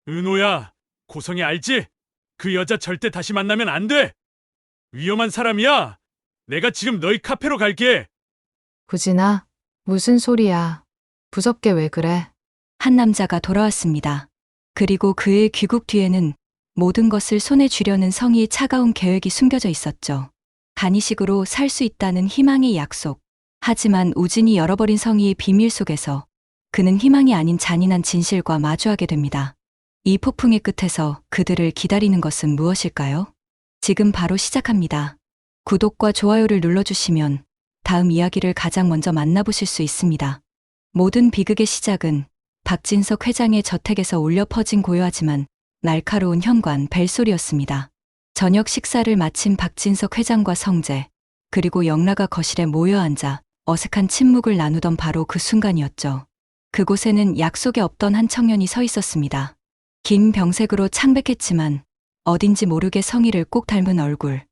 은호야, 고성이 알지? 그 여자 절대 다시 만나면 안 돼! 위험한 사람이야! 내가 지금 너희 카페로 갈게! 구진아, 무슨 소리야. 무섭게 왜 그래? 한 남자가 돌아왔습니다. 그리고 그의 귀국 뒤에는 모든 것을 손에 쥐려는 성희의 차가운 계획이 숨겨져 있었죠. 간이식으로 살 수 있다는 희망의 약속. 하지만 우진이 열어버린 성희의 비밀 속에서 그는 희망이 아닌 잔인한 진실과 마주하게 됩니다. 이 폭풍의 끝에서 그들을 기다리는 것은 무엇일까요? 지금 바로 시작합니다. 구독과 좋아요를 눌러주시면 다음 이야기를 가장 먼저 만나보실 수 있습니다. 모든 비극의 시작은 박진석 회장의 저택에서 울려 퍼진 고요하지만 날카로운 현관 벨소리였습니다. 저녁 식사를 마친 박진석 회장과 성재, 그리고 영라가 거실에 모여 앉아 어색한 침묵을 나누던 바로 그 순간이었죠. 그곳에는 약속에 없던 한 청년이 서 있었습니다. 긴 병색으로 창백했지만 어딘지 모르게 성희를 꼭 닮은 얼굴.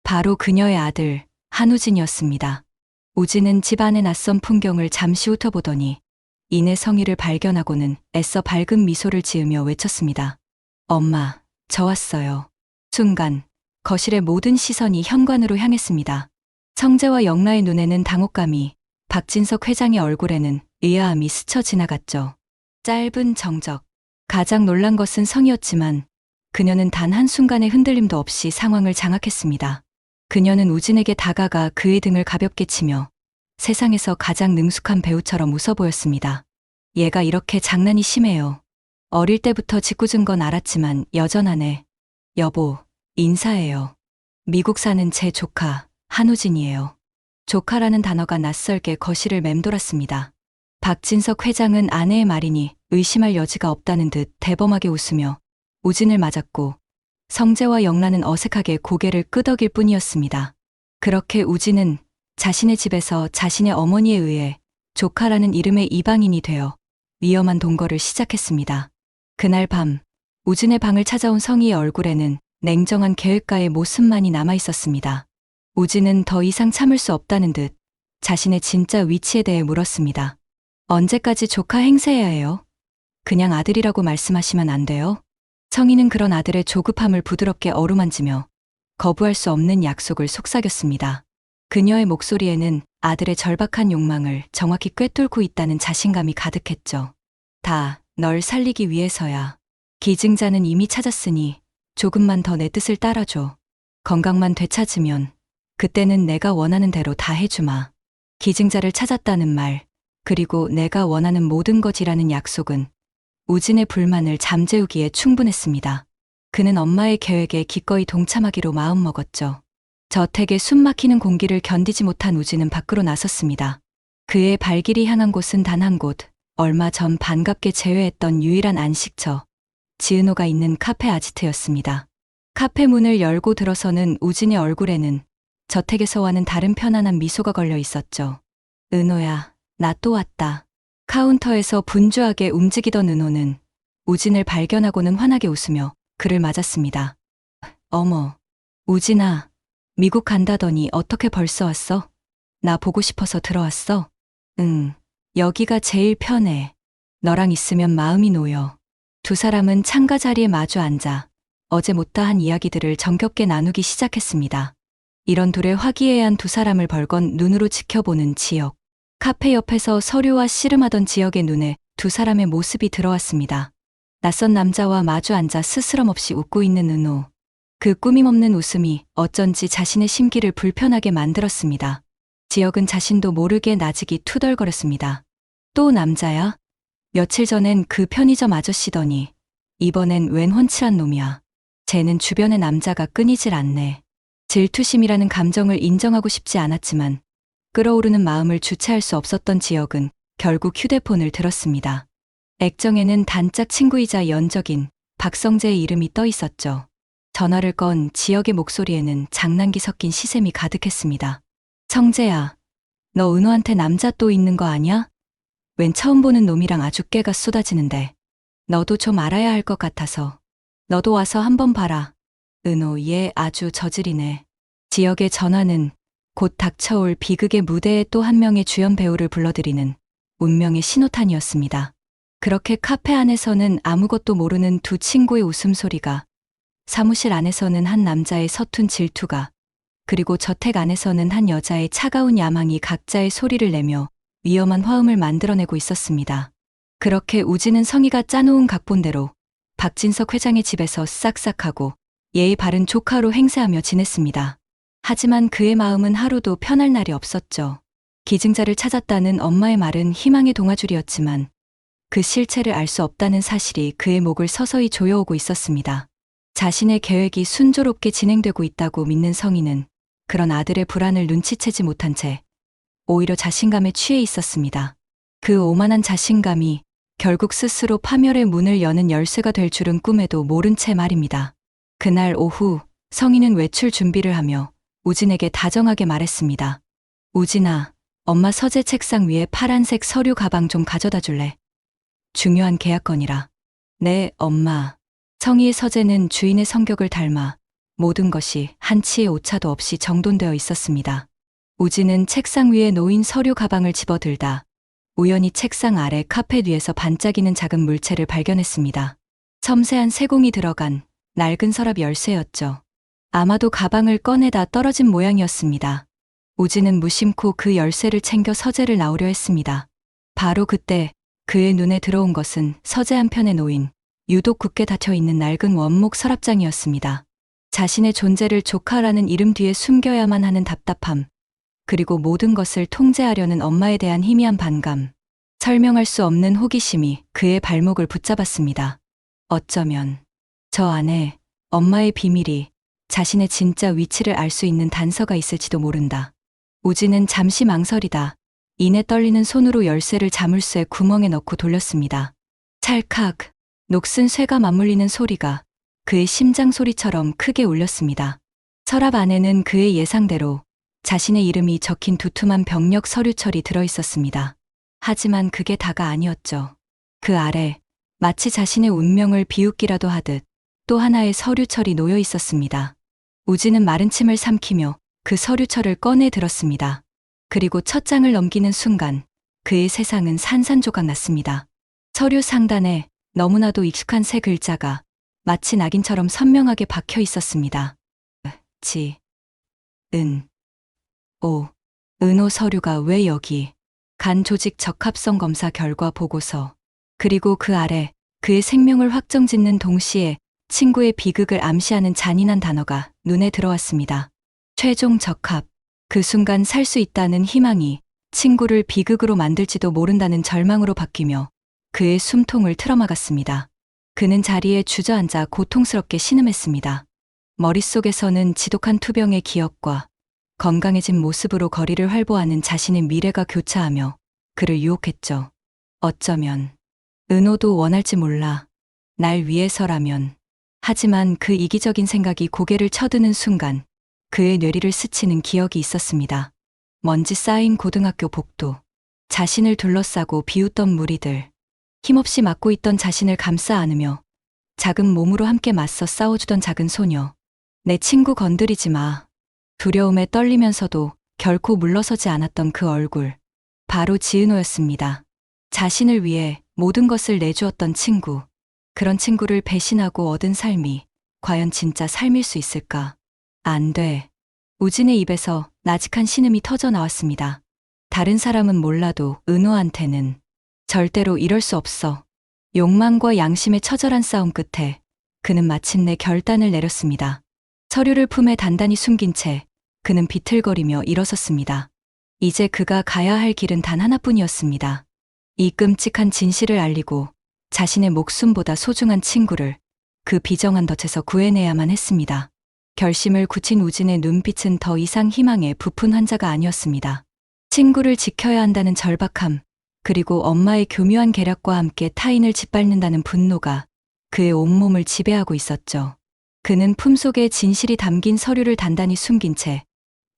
바로 그녀의 아들 한우진이었습니다. 우진은 집안의 낯선 풍경을 잠시 훑어보더니 이내 성희를 발견하고는 애써 밝은 미소를 지으며 외쳤습니다. 엄마, 저 왔어요. 순간 거실의 모든 시선이 현관으로 향했습니다. 성재와 영라의 눈에는 당혹감이, 박진석 회장의 얼굴에는 의아함이 스쳐 지나갔죠. 짧은 정적. 가장 놀란 것은 성희였지만 그녀는 단 한순간의 흔들림도 없이 상황을 장악했습니다. 그녀는 우진에게 다가가 그의 등을 가볍게 치며 세상에서 가장 능숙한 배우처럼 웃어 보였습니다. 얘가 이렇게 장난이 심해요. 어릴 때부터 짓궂은 건 알았지만 여전하네. 여보, 인사해요. 미국 사는 제 조카, 한우진이에요. 조카라는 단어가 낯설게 거실을 맴돌았습니다. 박진석 회장은 아내의 말이니 의심할 여지가 없다는 듯 대범하게 웃으며 우진을 맞았고 성재와 영란은 어색하게 고개를 끄덕일 뿐이었습니다. 그렇게 우진은 자신의 집에서 자신의 어머니에 의해 조카라는 이름의 이방인이 되어 위험한 동거를 시작했습니다. 그날 밤 우진의 방을 찾아온 성희의 얼굴에는 냉정한 계획가의 모습만이 남아 있었습니다. 우진은 더 이상 참을 수 없다는 듯 자신의 진짜 위치에 대해 물었습니다. 언제까지 조카 행세해야 해요? 그냥 아들이라고 말씀하시면 안 돼요? 성희는 그런 아들의 조급함을 부드럽게 어루만지며 거부할 수 없는 약속을 속삭였습니다. 그녀의 목소리에는 아들의 절박한 욕망을 정확히 꿰뚫고 있다는 자신감이 가득했죠. 다 널 살리기 위해서야. 기증자는 이미 찾았으니 조금만 더 내 뜻을 따라줘. 건강만 되찾으면 그때는 내가 원하는 대로 다 해주마. 기증자를 찾았다는 말, 그리고 내가 원하는 모든 것이라는 약속은 우진의 불만을 잠재우기에 충분했습니다. 그는 엄마의 계획에 기꺼이 동참하기로 마음먹었죠. 저택의 숨막히는 공기를 견디지 못한 우진은 밖으로 나섰습니다. 그의 발길이 향한 곳은 단 한 곳, 얼마 전 반갑게 제외했던 유일한 안식처, 지은호가 있는 카페 아지트였습니다. 카페 문을 열고 들어서는 우진의 얼굴에는 저택에서와는 다른 편안한 미소가 걸려 있었죠. 은호야, 나 또 왔다. 카운터에서 분주하게 움직이던 은호는 우진을 발견하고는 환하게 웃으며 그를 맞았습니다. 어머, 우진아, 미국 간다더니 어떻게 벌써 왔어? 나 보고 싶어서 들어왔어? 응, 여기가 제일 편해. 너랑 있으면 마음이 놓여. 두 사람은 창가 자리에 마주 앉아 어제 못다한 이야기들을 정겹게 나누기 시작했습니다. 이런 둘의 화기애애한 두 사람을 벌건 눈으로 지켜보는 지역. 카페 옆에서 서류와 씨름하던 지역의 눈에 두 사람의 모습이 들어왔습니다. 낯선 남자와 마주 앉아 스스럼없이 웃고 있는 은호. 그 꾸밈없는 웃음이 어쩐지 자신의 심기를 불편하게 만들었습니다. 지역은 자신도 모르게 나직이 투덜거렸습니다. 또 남자야? 며칠 전엔 그 편의점 아저씨더니 이번엔 웬 훤칠한 놈이야. 쟤는 주변의 남자가 끊이질 않네. 질투심이라는 감정을 인정하고 싶지 않았지만 끓어오르는 마음을 주체할 수 없었던 지역은 결국 휴대폰을 들었습니다. 액정에는 단짝 친구이자 연적인 박성재의 이름이 떠 있었죠. 전화를 건 지역의 목소리에는 장난기 섞인 시샘이 가득했습니다. 성재야, 너 은호한테 남자 또 있는 거 아냐? 웬 처음 보는 놈이랑 아주 깨가 쏟아지는데. 너도 좀 알아야 할 것 같아서. 너도 와서 한번 봐라. 은호, 얘 아주 저질이네. 지역의 전화는 곧 닥쳐올 비극의 무대에 또 한 명의 주연 배우를 불러들이는 운명의 신호탄이었습니다. 그렇게 카페 안에서는 아무것도 모르는 두 친구의 웃음소리가, 사무실 안에서는 한 남자의 서툰 질투가, 그리고 저택 안에서는 한 여자의 차가운 야망이 각자의 소리를 내며 위험한 화음을 만들어내고 있었습니다. 그렇게 우진은 성희가 짜놓은 각본대로 박진석 회장의 집에서 싹싹하고 예의 바른 조카로 행세하며 지냈습니다. 하지만 그의 마음은 하루도 편할 날이 없었죠. 기증자를 찾았다는 엄마의 말은 희망의 동아줄이었지만 그 실체를 알 수 없다는 사실이 그의 목을 서서히 조여오고 있었습니다. 자신의 계획이 순조롭게 진행되고 있다고 믿는 성희는 그런 아들의 불안을 눈치채지 못한 채 오히려 자신감에 취해 있었습니다. 그 오만한 자신감이 결국 스스로 파멸의 문을 여는 열쇠가 될 줄은 꿈에도 모른 채 말입니다. 그날 오후 성희는 외출 준비를 하며 우진에게 다정하게 말했습니다. 우진아, 엄마 서재 책상 위에 파란색 서류 가방 좀 가져다 줄래? 중요한 계약건이라. 네, 엄마. 성희의 서재는 주인의 성격을 닮아 모든 것이 한치의 오차도 없이 정돈되어 있었습니다. 우진은 책상 위에 놓인 서류 가방을 집어들다 우연히 책상 아래 카펫 위에서 반짝이는 작은 물체를 발견했습니다. 섬세한 세공이 들어간 낡은 서랍 열쇠였죠. 아마도 가방을 꺼내다 떨어진 모양이었습니다. 우진은 무심코 그 열쇠를 챙겨 서재를 나오려 했습니다. 바로 그때 그의 눈에 들어온 것은 서재 한편에 놓인 유독 굳게 닫혀있는 낡은 원목 서랍장이었습니다. 자신의 존재를 조카라는 이름 뒤에 숨겨야만 하는 답답함, 그리고 모든 것을 통제하려는 엄마에 대한 희미한 반감, 설명할 수 없는 호기심이 그의 발목을 붙잡았습니다. 어쩌면 저 안에 엄마의 비밀이, 자신의 진짜 위치를 알 수 있는 단서가 있을지도 모른다. 우진은 잠시 망설이다 이내 떨리는 손으로 열쇠를 자물쇠 구멍에 넣고 돌렸습니다. 찰칵, 녹슨 쇠가 맞물리는 소리가 그의 심장 소리처럼 크게 울렸습니다. 서랍 안에는 그의 예상대로 자신의 이름이 적힌 두툼한 병력 서류철이 들어있었습니다. 하지만 그게 다가 아니었죠. 그 아래 마치 자신의 운명을 비웃기라도 하듯 또 하나의 서류철이 놓여 있었습니다. 우진은 마른 침을 삼키며 그 서류철을 꺼내 들었습니다. 그리고 첫 장을 넘기는 순간 그의 세상은 산산조각 났습니다. 서류 상단에 너무나도 익숙한 세 글자가 마치 낙인처럼 선명하게 박혀 있었습니다. 지, 은, 오. 은호 서류가 왜 여기? 간 조직 적합성 검사 결과 보고서. 그리고 그 아래 그의 생명을 확정짓는 동시에 친구의 비극을 암시하는 잔인한 단어가 눈에 들어왔습니다. 최종 적합. 그 순간 살 수 있다는 희망이 친구를 비극으로 만들지도 모른다는 절망으로 바뀌며 그의 숨통을 틀어막았습니다. 그는 자리에 주저앉아 고통스럽게 신음했습니다. 머릿속에서는 지독한 투병의 기억과 건강해진 모습으로 거리를 활보하는 자신의 미래가 교차하며 그를 유혹했죠. 어쩌면 은호도 원할지 몰라. 날 위해서라면. 하지만 그 이기적인 생각이 고개를 쳐드는 순간 그의 뇌리를 스치는 기억이 있었습니다. 먼지 쌓인 고등학교 복도, 자신을 둘러싸고 비웃던 무리들, 힘없이 막고 있던 자신을 감싸 안으며 작은 몸으로 함께 맞서 싸워주던 작은 소녀. 내 친구 건드리지 마. 두려움에 떨리면서도 결코 물러서지 않았던 그 얼굴. 바로 지은호였습니다. 자신을 위해 모든 것을 내주었던 친구. 그런 친구를 배신하고 얻은 삶이 과연 진짜 삶일 수 있을까? 안 돼. 우진의 입에서 나직한 신음이 터져 나왔습니다. 다른 사람은 몰라도 은호한테는 절대로 이럴 수 없어. 욕망과 양심의 처절한 싸움 끝에 그는 마침내 결단을 내렸습니다. 서류를 품에 단단히 숨긴 채 그는 비틀거리며 일어섰습니다. 이제 그가 가야 할 길은 단 하나뿐이었습니다. 이 끔찍한 진실을 알리고 자신의 목숨보다 소중한 친구를 그 비정한 덫에서 구해내야만 했습니다. 결심을 굳힌 우진의 눈빛은 더 이상 희망에 부푼 환자가 아니었습니다. 친구를 지켜야 한다는 절박함, 그리고 엄마의 교묘한 계략과 함께 타인을 짓밟는다는 분노가 그의 온몸을 지배하고 있었죠. 그는 품속에 진실이 담긴 서류를 단단히 숨긴 채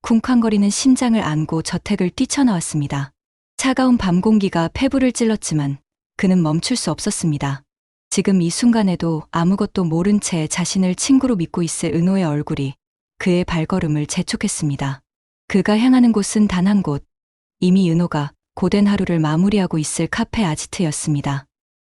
쿵쾅거리는 심장을 안고 저택을 뛰쳐나왔습니다. 차가운 밤 공기가 폐부를 찔렀지만 그는 멈출 수 없었습니다. 지금 이 순간에도 아무것도 모른 채 자신을 친구로 믿고 있을 은호의 얼굴이 그의 발걸음을 재촉했습니다. 그가 향하는 곳은 단 한 곳, 이미 은호가 고된 하루를 마무리하고 있을 카페 아지트였습니다.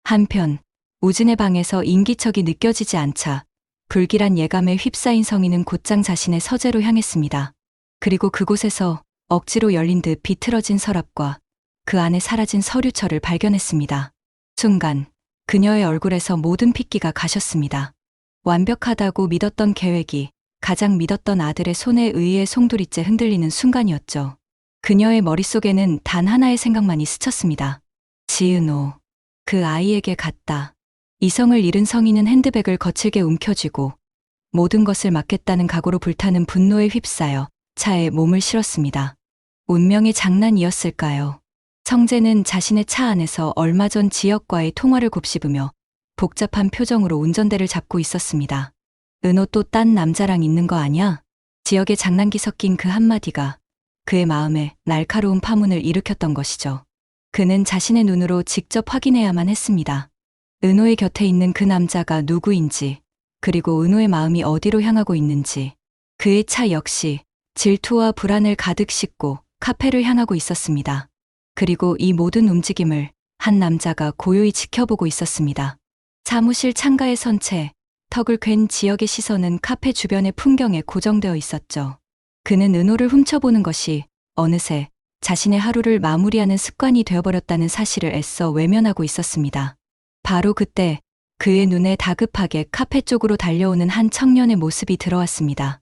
한편 우진의 방에서 인기척이 느껴지지 않자 불길한 예감에 휩싸인 성희는 곧장 자신의 서재로 향했습니다. 그리고 그곳에서 억지로 열린 듯 비틀어진 서랍과 그 안에 사라진 서류철을 발견했습니다. 순간 그녀의 얼굴에서 모든 핏기가 가셨습니다. 완벽하다고 믿었던 계획이 가장 믿었던 아들의 손에 의해 송두리째 흔들리는 순간이었죠. 그녀의 머릿속에는 단 하나의 생각만이 스쳤습니다. 지은호, 그 아이에게 갔다. 이성을 잃은 성희는 핸드백을 거칠게 움켜쥐고 모든 것을 막겠다는 각오로 불타는 분노에 휩싸여 차에 몸을 실었습니다. 운명의 장난이었을까요? 성재는 자신의 차 안에서 얼마 전 지역과의 통화를 곱씹으며 복잡한 표정으로 운전대를 잡고 있었습니다. 은호 또 딴 남자랑 있는 거 아냐? 지역의 장난기 섞인 그 한마디가 그의 마음에 날카로운 파문을 일으켰던 것이죠. 그는 자신의 눈으로 직접 확인해야만 했습니다. 은호의 곁에 있는 그 남자가 누구인지, 그리고 은호의 마음이 어디로 향하고 있는지. 그의 차 역시 질투와 불안을 가득 싣고 카페를 향하고 있었습니다. 그리고 이 모든 움직임을 한 남자가 고요히 지켜보고 있었습니다. 사무실 창가에 선 채 턱을 괸 지역의 시선은 카페 주변의 풍경에 고정되어 있었죠. 그는 은호를 훔쳐보는 것이 어느새 자신의 하루를 마무리하는 습관이 되어버렸다는 사실을 애써 외면하고 있었습니다. 바로 그때 그의 눈에 다급하게 카페 쪽으로 달려오는 한 청년의 모습이 들어왔습니다.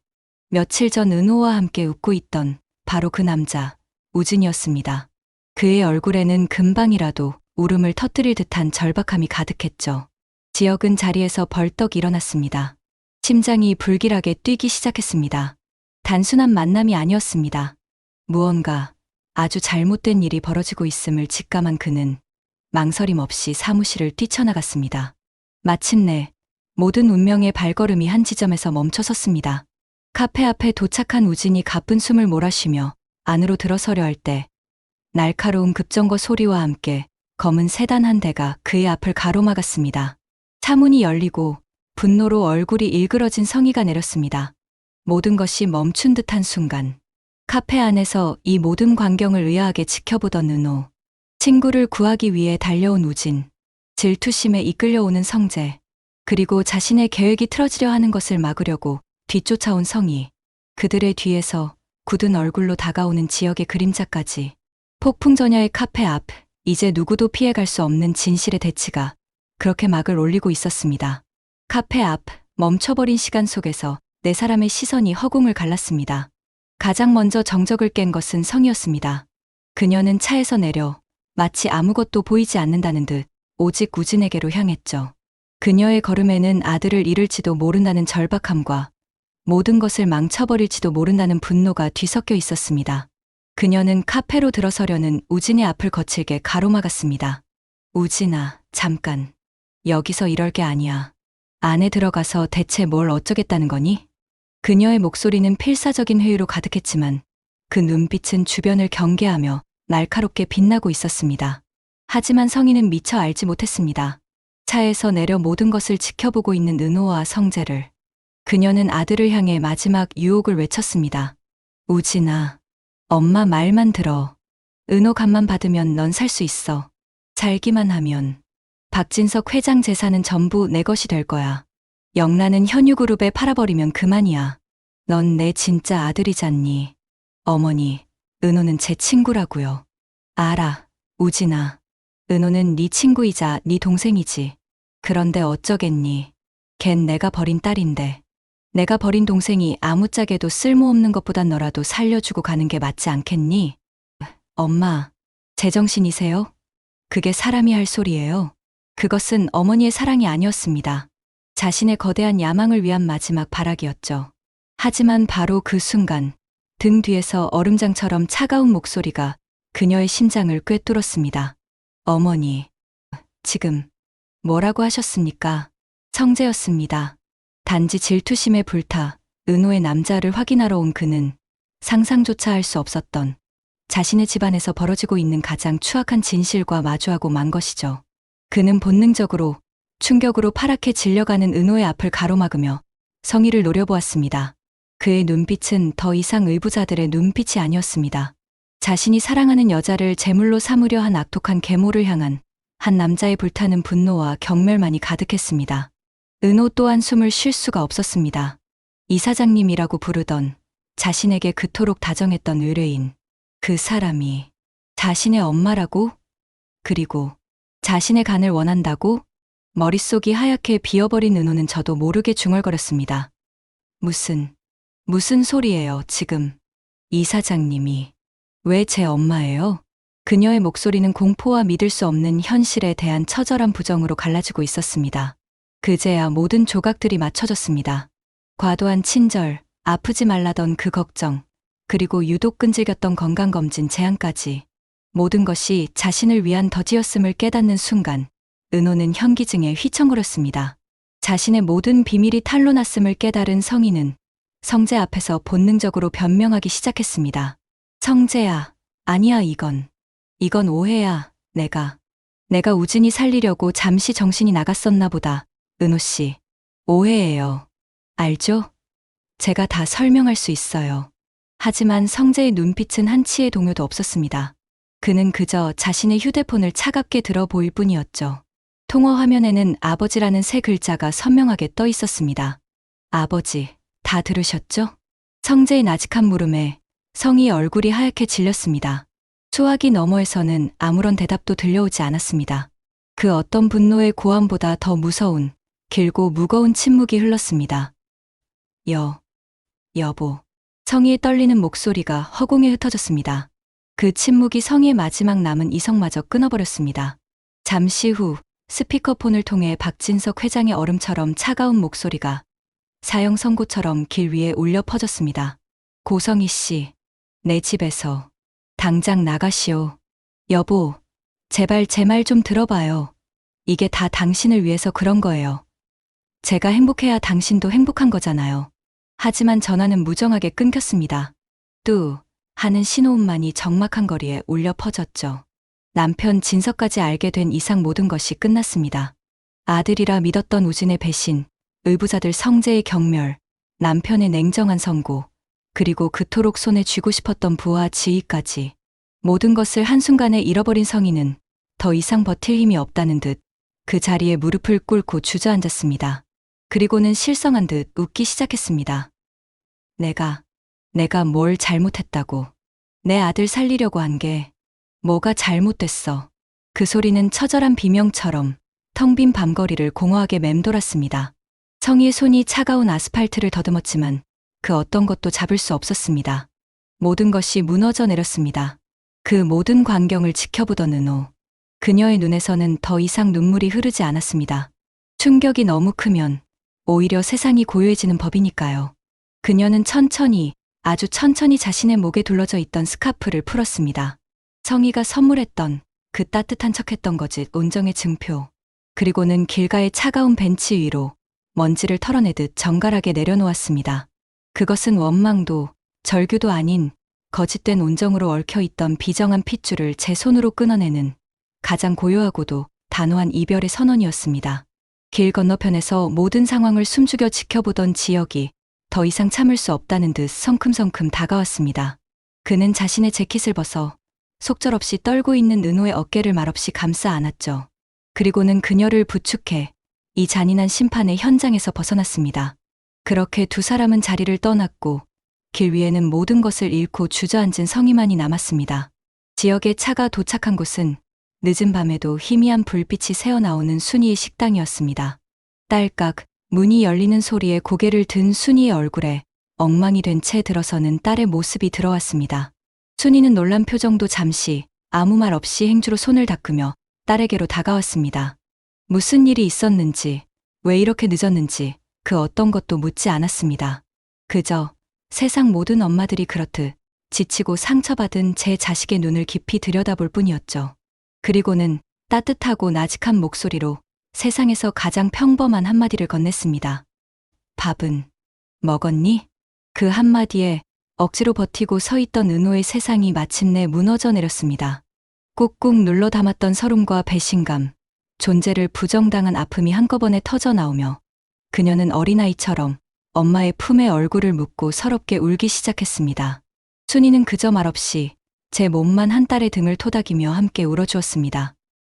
며칠 전 은호와 함께 웃고 있던 바로 그 남자, 우진이었습니다. 그의 얼굴에는 금방이라도 울음을 터뜨릴 듯한 절박함이 가득했죠. 지역은 자리에서 벌떡 일어났습니다. 심장이 불길하게 뛰기 시작했습니다. 단순한 만남이 아니었습니다. 무언가 아주 잘못된 일이 벌어지고 있음을 직감한 그는 망설임 없이 사무실을 뛰쳐나갔습니다. 마침내 모든 운명의 발걸음이 한 지점에서 멈춰섰습니다. 카페 앞에 도착한 우진이 가쁜 숨을 몰아쉬며 안으로 들어서려 할 때 날카로운 급정거 소리와 함께 검은 세단 한 대가 그의 앞을 가로막았습니다. 차문이 열리고 분노로 얼굴이 일그러진 성희가 내렸습니다. 모든 것이 멈춘 듯한 순간 카페 안에서 이 모든 광경을 의아하게 지켜보던 은호, 친구를 구하기 위해 달려온 우진, 질투심에 이끌려오는 성재, 그리고 자신의 계획이 틀어지려 하는 것을 막으려고 뒤쫓아온 성희, 그들의 뒤에서 굳은 얼굴로 다가오는 지역의 그림자까지. 폭풍전야의 카페 앞, 이제 누구도 피해갈 수 없는 진실의 대치가 그렇게 막을 올리고 있었습니다. 카페 앞, 멈춰버린 시간 속에서 네 사람의 시선이 허공을 갈랐습니다. 가장 먼저 정적을 깬 것은 성희였습니다. 그녀는 차에서 내려 마치 아무것도 보이지 않는다는 듯 오직 우진에게로 향했죠. 그녀의 걸음에는 아들을 잃을지도 모른다는 절박함과 모든 것을 망쳐버릴지도 모른다는 분노가 뒤섞여 있었습니다. 그녀는 카페로 들어서려는 우진의 앞을 거칠게 가로막았습니다. 우진아, 잠깐. 여기서 이럴 게 아니야. 안에 들어가서 대체 뭘 어쩌겠다는 거니? 그녀의 목소리는 필사적인 회의로 가득했지만 그 눈빛은 주변을 경계하며 날카롭게 빛나고 있었습니다. 하지만 성희는 미처 알지 못했습니다. 차에서 내려 모든 것을 지켜보고 있는 은호와 성재를. 그녀는 아들을 향해 마지막 유혹을 외쳤습니다. 우진아, 엄마 말만 들어. 은호 값만 받으면 넌 살 수 있어. 살기만 하면. 박진석 회장 재산은 전부 내 것이 될 거야. 영란은 현유그룹에 팔아버리면 그만이야. 넌 내 진짜 아들이잖니. 어머니, 은호는 제 친구라고요. 알아, 우진아. 은호는 네 친구이자 네 동생이지. 그런데 어쩌겠니. 걘 내가 버린 딸인데. 내가 버린 동생이 아무짝에도 쓸모없는 것보단 너라도 살려주고 가는 게 맞지 않겠니? 엄마, 제정신이세요? 그게 사람이 할 소리예요. 그것은 어머니의 사랑이 아니었습니다. 자신의 거대한 야망을 위한 마지막 발악이었죠. 하지만 바로 그 순간 등 뒤에서 얼음장처럼 차가운 목소리가 그녀의 심장을 꿰뚫었습니다. 어머니, 지금 뭐라고 하셨습니까? 성재였습니다. 단지 질투심에 불타 은호의 남자를 확인하러 온 그는 상상조차 할 수 없었던 자신의 집안에서 벌어지고 있는 가장 추악한 진실과 마주하고 만 것이죠. 그는 본능적으로 충격으로 파랗게 질려가는 은호의 앞을 가로막으며 성희를 노려보았습니다. 그의 눈빛은 더 이상 의부자들의 눈빛이 아니었습니다. 자신이 사랑하는 여자를 제물로 삼으려 한 악독한 계모를 향한 한 남자의 불타는 분노와 경멸만이 가득했습니다. 은호 또한 숨을 쉴 수가 없었습니다. 이사장님이라고 부르던, 자신에게 그토록 다정했던 의뢰인, 그 사람이 자신의 엄마라고? 그리고 자신의 간을 원한다고? 머릿속이 하얗게 비어버린 은호는 저도 모르게 중얼거렸습니다. 무슨 소리예요, 지금? 이사장님이 왜 제 엄마예요? 그녀의 목소리는 공포와 믿을 수 없는 현실에 대한 처절한 부정으로 갈라지고 있었습니다. 그제야 모든 조각들이 맞춰졌습니다. 과도한 친절, 아프지 말라던 그 걱정, 그리고 유독 끈질겼던 건강검진 제안까지 모든 것이 자신을 위한 덫이었음을 깨닫는 순간 은호는 현기증에 휘청거렸습니다. 자신의 모든 비밀이 탄로났음을 깨달은 성희는 성재 앞에서 본능적으로 변명하기 시작했습니다. 성재야, 아니야 이건 오해야. 내가 우진이 살리려고 잠시 정신이 나갔었나 보다. 은호 씨, 오해예요. 알죠? 제가 다 설명할 수 있어요. 하지만 성재의 눈빛은 한치의 동요도 없었습니다. 그는 그저 자신의 휴대폰을 차갑게 들어 보일 뿐이었죠. 통화 화면에는 아버지라는 세 글자가 선명하게 떠 있었습니다. 아버지, 다 들으셨죠? 성재의 나직한 물음에 성희의 얼굴이 하얗게 질렸습니다. 수화기 너머에서는 아무런 대답도 들려오지 않았습니다. 그 어떤 분노의 고함보다 더 무서운, 길고 무거운 침묵이 흘렀습니다. 여보. 성희의 떨리는 목소리가 허공에 흩어졌습니다. 그 침묵이 성희의 마지막 남은 이성마저 끊어버렸습니다. 잠시 후 스피커폰을 통해 박진석 회장의 얼음처럼 차가운 목소리가 사형 선고처럼 길 위에 울려 퍼졌습니다. 고성희 씨, 내 집에서 당장 나가시오. 여보, 제발 제 말 좀 들어봐요. 이게 다 당신을 위해서 그런 거예요. 제가 행복해야 당신도 행복한 거잖아요. 하지만 전화는 무정하게 끊겼습니다. 뚜 하는 신호음만이 적막한 거리에 울려 퍼졌죠. 남편 진석까지 알게 된 이상 모든 것이 끝났습니다. 아들이라 믿었던 우진의 배신, 의부자들 성재의 경멸, 남편의 냉정한 선고, 그리고 그토록 손에 쥐고 싶었던 부와 지위까지 모든 것을 한순간에 잃어버린 성희는 더 이상 버틸 힘이 없다는 듯 그 자리에 무릎을 꿇고 주저앉았습니다. 그리고는 실성한 듯 웃기 시작했습니다. 내가 뭘 잘못했다고. 내 아들 살리려고 한 게 뭐가 잘못됐어. 그 소리는 처절한 비명처럼 텅 빈 밤거리를 공허하게 맴돌았습니다. 성희의 손이 차가운 아스팔트를 더듬었지만 그 어떤 것도 잡을 수 없었습니다. 모든 것이 무너져 내렸습니다. 그 모든 광경을 지켜보던 은호. 그녀의 눈에서는 더 이상 눈물이 흐르지 않았습니다. 충격이 너무 크면 오히려 세상이 고요해지는 법이니까요. 그녀는 천천히, 아주 천천히 자신의 목에 둘러져 있던 스카프를 풀었습니다. 성희가 선물했던 그 따뜻한 척했던 거짓 온정의 증표. 그리고는 길가의 차가운 벤치 위로 먼지를 털어내듯 정갈하게 내려놓았습니다. 그것은 원망도 절규도 아닌 거짓된 온정으로 얽혀있던 비정한 핏줄을 제 손으로 끊어내는 가장 고요하고도 단호한 이별의 선언이었습니다. 길 건너편에서 모든 상황을 숨죽여 지켜보던 지혁이 더 이상 참을 수 없다는 듯 성큼성큼 다가왔습니다. 그는 자신의 재킷을 벗어 속절없이 떨고 있는 은호의 어깨를 말없이 감싸 안았죠. 그리고는 그녀를 부축해 이 잔인한 심판의 현장에서 벗어났습니다. 그렇게 두 사람은 자리를 떠났고 길 위에는 모든 것을 잃고 주저앉은 성희만이 남았습니다. 지역의 차가 도착한 곳은 늦은 밤에도 희미한 불빛이 새어나오는 순이의 식당이었습니다. 딸깍 문이 열리는 소리에 고개를 든 순이의 얼굴에 엉망이 된 채 들어서는 딸의 모습이 들어왔습니다. 순이는 놀란 표정도 잠시 아무 말 없이 행주로 손을 닦으며 딸에게로 다가왔습니다. 무슨 일이 있었는지, 왜 이렇게 늦었는지 그 어떤 것도 묻지 않았습니다. 그저 세상 모든 엄마들이 그렇듯 지치고 상처받은 제 자식의 눈을 깊이 들여다볼 뿐이었죠. 그리고는 따뜻하고 나직한 목소리로 세상에서 가장 평범한 한마디를 건넸습니다. 밥은 먹었니? 그 한마디에 억지로 버티고 서 있던 은호의 세상이 마침내 무너져 내렸습니다. 꾹꾹 눌러 담았던 서름과 배신감, 존재를 부정당한 아픔이 한꺼번에 터져 나오며 그녀는 어린아이처럼 엄마의 품에 얼굴을 묻고 서럽게 울기 시작했습니다. 순이는 그저 말없이 제 몸만 한 딸의 등을 토닥이며 함께 울어주었습니다.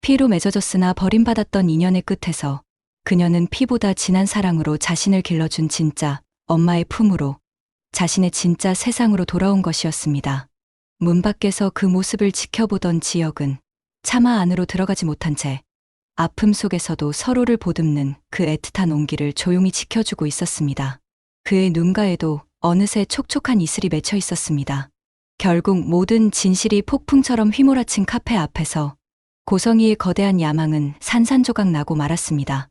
피로 맺어졌으나 버림받았던 인연의 끝에서 그녀는 피보다 진한 사랑으로 자신을 길러준 진짜 엄마의 품으로 자신의 진짜 세상으로 돌아온 것이었습니다. 문 밖에서 그 모습을 지켜보던 지혁은 차마 안으로 들어가지 못한 채 아픔 속에서도 서로를 보듬는 그 애틋한 온기를 조용히 지켜주고 있었습니다. 그의 눈가에도 어느새 촉촉한 이슬이 맺혀 있었습니다. 결국 모든 진실이 폭풍처럼 휘몰아친 카페 앞에서 고성이의 거대한 야망은 산산조각 나고 말았습니다.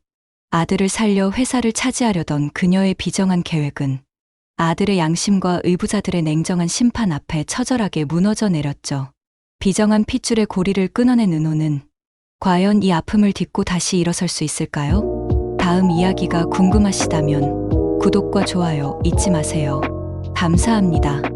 아들을 살려 회사를 차지하려던 그녀의 비정한 계획은 아들의 양심과 의부자들의 냉정한 심판 앞에 처절하게 무너져 내렸죠. 비정한 핏줄의 고리를 끊어낸 은호는 과연 이 아픔을 딛고 다시 일어설 수 있을까요? 다음 이야기가 궁금하시다면 구독과 좋아요 잊지 마세요. 감사합니다.